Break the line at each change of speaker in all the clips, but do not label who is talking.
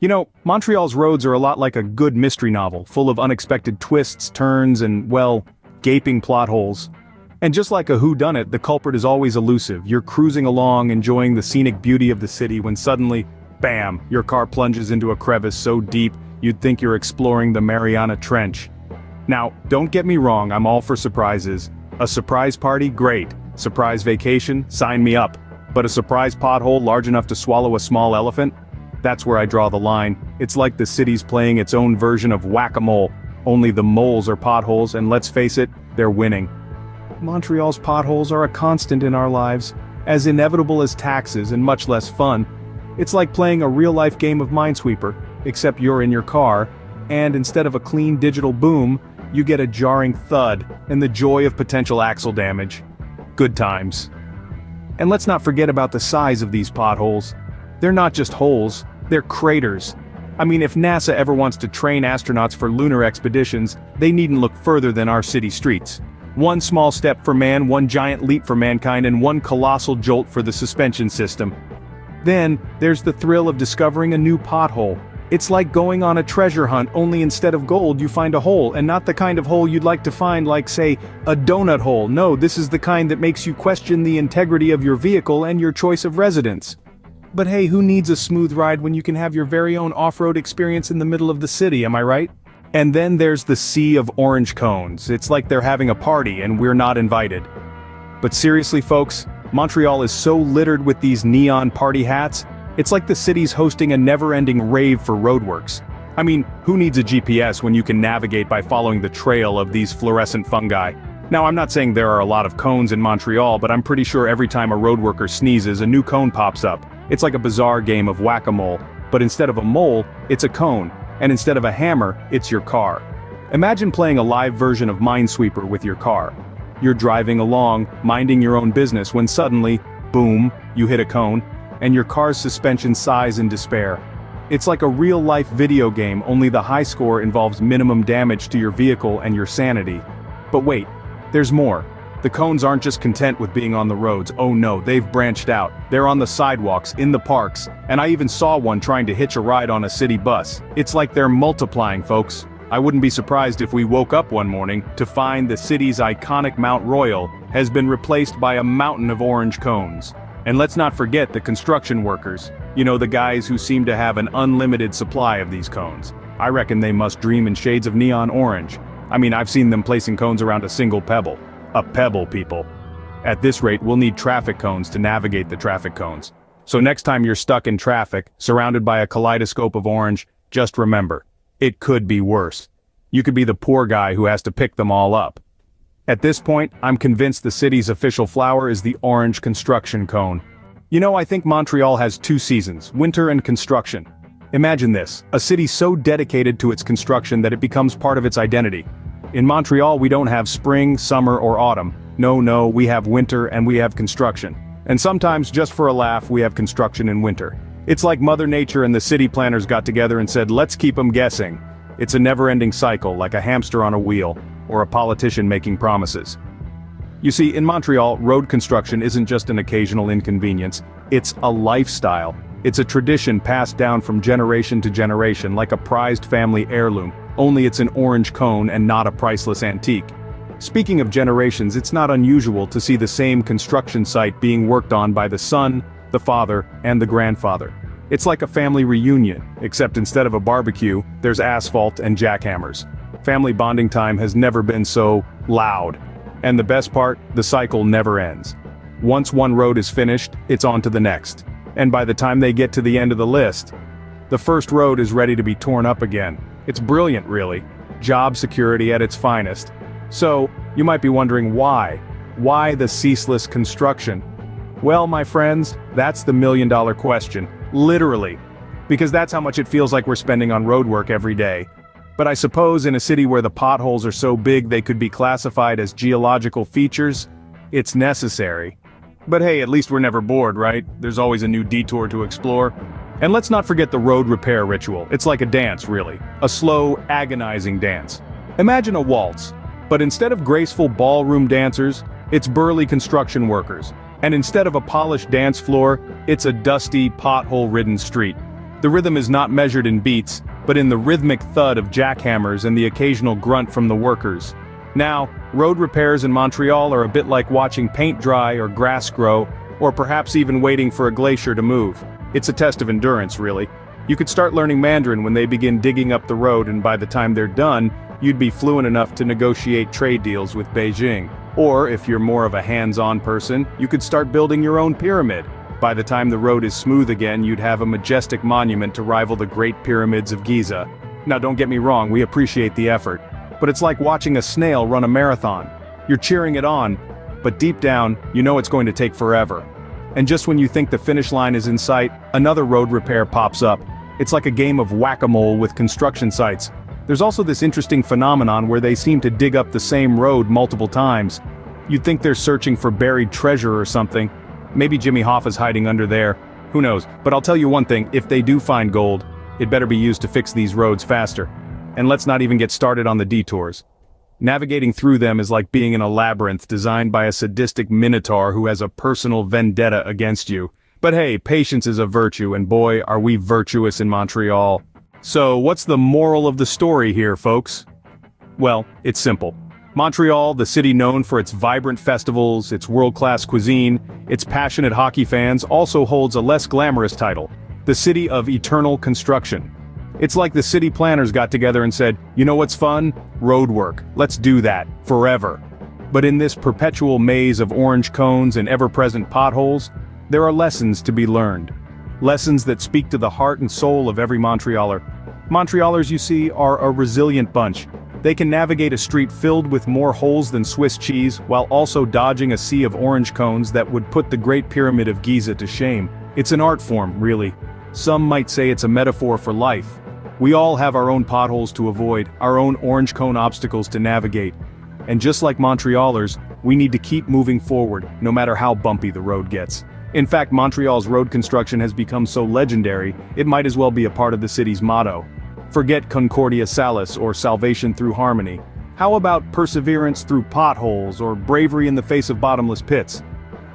You know, Montreal's roads are a lot like a good mystery novel, full of unexpected twists, turns, and, well, gaping plot holes. And just like a whodunit, the culprit is always elusive. You're cruising along, enjoying the scenic beauty of the city when suddenly, bam, your car plunges into a crevice so deep, you'd think you're exploring the Mariana Trench. Now, don't get me wrong, I'm all for surprises. A surprise party, great. Surprise vacation, sign me up. But a surprise pothole large enough to swallow a small elephant? That's where I draw the line. It's like the city's playing its own version of whack-a-mole. Only the moles are potholes, and let's face it, they're winning. Montreal's potholes are a constant in our lives, as inevitable as taxes and much less fun. It's like playing a real-life game of Minesweeper, except you're in your car, and instead of a clean digital boom, you get a jarring thud and the joy of potential axle damage. Good times. And let's not forget about the size of these potholes. They're not just holes, they're craters. I mean, if NASA ever wants to train astronauts for lunar expeditions, they needn't look further than our city streets. One small step for man, one giant leap for mankind, and one colossal jolt for the suspension system. Then, there's the thrill of discovering a new pothole. It's like going on a treasure hunt, only instead of gold you find a hole, and not the kind of hole you'd like to find like, say, a donut hole. No, this is the kind that makes you question the integrity of your vehicle and your choice of residence. But hey, who needs a smooth ride when you can have your very own off-road experience in the middle of the city, am I right? And then there's the sea of orange cones. It's like they're having a party and we're not invited. But seriously folks, Montreal is so littered with these neon party hats, it's like the city's hosting a never-ending rave for roadworks. I mean, who needs a GPS when you can navigate by following the trail of these fluorescent fungi? Now I'm not saying there are a lot of cones in Montreal, but I'm pretty sure every time a roadworker sneezes a new cone pops up. It's like a bizarre game of whack-a-mole, but instead of a mole, it's a cone. And instead of a hammer, it's your car. Imagine playing a live version of Minesweeper with your car. You're driving along, minding your own business when suddenly, boom, you hit a cone, and your car's suspension sighs in despair. It's like a real-life video game, only the high score involves minimum damage to your vehicle and your sanity. But wait, there's more. The cones aren't just content with being on the roads, oh no, they've branched out. They're on the sidewalks, in the parks, and I even saw one trying to hitch a ride on a city bus. It's like they're multiplying, folks. I wouldn't be surprised if we woke up one morning to find the city's iconic Mount Royal has been replaced by a mountain of orange cones. And let's not forget the construction workers. You know, the guys who seem to have an unlimited supply of these cones. I reckon they must dream in shades of neon orange. I mean, I've seen them placing cones around a single pebble. A pebble, people. At this rate, we'll need traffic cones to navigate the traffic cones. So next time you're stuck in traffic, surrounded by a kaleidoscope of orange, just remember, it could be worse. You could be the poor guy who has to pick them all up. At this point, I'm convinced the city's official flower is the orange construction cone. You know, I think Montreal has two seasons, winter and construction. Imagine this, a city so dedicated to its construction that it becomes part of its identity. In Montreal we don't have spring, summer, or autumn. No, we have winter and we have construction. And sometimes, just for a laugh, we have construction in winter. It's like Mother Nature and the city planners got together and said, let's keep them guessing. It's a never-ending cycle, like a hamster on a wheel, or a politician making promises. You see, in Montreal, road construction isn't just an occasional inconvenience, it's a lifestyle. It's a tradition passed down from generation to generation, like a prized family heirloom. Only it's an orange cone and not a priceless antique. Speaking of generations, it's not unusual to see the same construction site being worked on by the son, the father, and the grandfather. It's like a family reunion, except instead of a barbecue, there's asphalt and jackhammers. Family bonding time has never been so loud. And the best part, the cycle never ends. Once one road is finished, it's on to the next. And by the time they get to the end of the list, the first road is ready to be torn up again. It's brilliant, really. Job security at its finest. So, you might be wondering why? Why the ceaseless construction? Well, my friends, that's the million-dollar question. Literally. Because that's how much it feels like we're spending on roadwork every day. But I suppose in a city where the potholes are so big they could be classified as geological features, it's necessary. But hey, at least we're never bored, right? There's always a new detour to explore. And let's not forget the road repair ritual. It's like a dance, really. A slow, agonizing dance. Imagine a waltz. But instead of graceful ballroom dancers, it's burly construction workers. And instead of a polished dance floor, it's a dusty, pothole-ridden street. The rhythm is not measured in beats, but in the rhythmic thud of jackhammers and the occasional grunt from the workers. Now, road repairs in Montreal are a bit like watching paint dry or grass grow, or perhaps even waiting for a glacier to move. It's a test of endurance, really. You could start learning Mandarin when they begin digging up the road, and by the time they're done, you'd be fluent enough to negotiate trade deals with Beijing. Or, if you're more of a hands-on person, you could start building your own pyramid. By the time the road is smooth again, you'd have a majestic monument to rival the Great Pyramids of Giza. Now don't get me wrong, we appreciate the effort. But it's like watching a snail run a marathon. You're cheering it on, but deep down, you know it's going to take forever. And just when you think the finish line is in sight, another road repair pops up. It's like a game of whack-a-mole with construction sites. There's also this interesting phenomenon where they seem to dig up the same road multiple times. You'd think they're searching for buried treasure or something. Maybe Jimmy Hoffa's hiding under there. Who knows? But I'll tell you one thing, if they do find gold, it better be used to fix these roads faster. And let's not even get started on the detours. Navigating through them is like being in a labyrinth designed by a sadistic minotaur who has a personal vendetta against you. But hey, patience is a virtue, and boy, are we virtuous in Montreal. So, what's the moral of the story here, folks? Well, it's simple. Montreal, the city known for its vibrant festivals, its world-class cuisine, its passionate hockey fans, also holds a less glamorous title, the City of Eternal Construction. It's like the city planners got together and said, you know what's fun? Road work. Let's do that. Forever. But in this perpetual maze of orange cones and ever-present potholes, there are lessons to be learned. Lessons that speak to the heart and soul of every Montrealer. Montrealers, you see, are a resilient bunch. They can navigate a street filled with more holes than Swiss cheese, while also dodging a sea of orange cones that would put the Great Pyramid of Giza to shame. It's an art form, really. Some might say it's a metaphor for life. We all have our own potholes to avoid, our own orange cone obstacles to navigate. And just like Montrealers, we need to keep moving forward, no matter how bumpy the road gets. In fact, Montreal's road construction has become so legendary, it might as well be a part of the city's motto. Forget Concordia Salis or salvation through harmony. How about perseverance through potholes or bravery in the face of bottomless pits?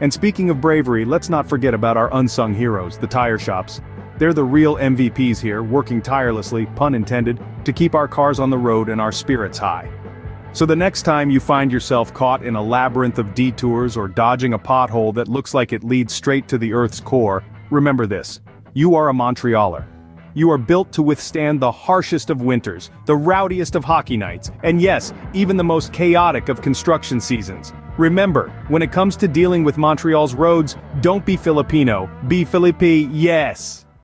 And speaking of bravery, let's not forget about our unsung heroes, the tire shops. They're the real MVPs here, working tirelessly, pun intended, to keep our cars on the road and our spirits high. So the next time you find yourself caught in a labyrinth of detours or dodging a pothole that looks like it leads straight to the Earth's core, remember this: you are a Montrealer. You are built to withstand the harshest of winters, the rowdiest of hockey nights, and yes, even the most chaotic of construction seasons. Remember, when it comes to dealing with Montreal's roads, don't be Filipino, be Philippi, yes!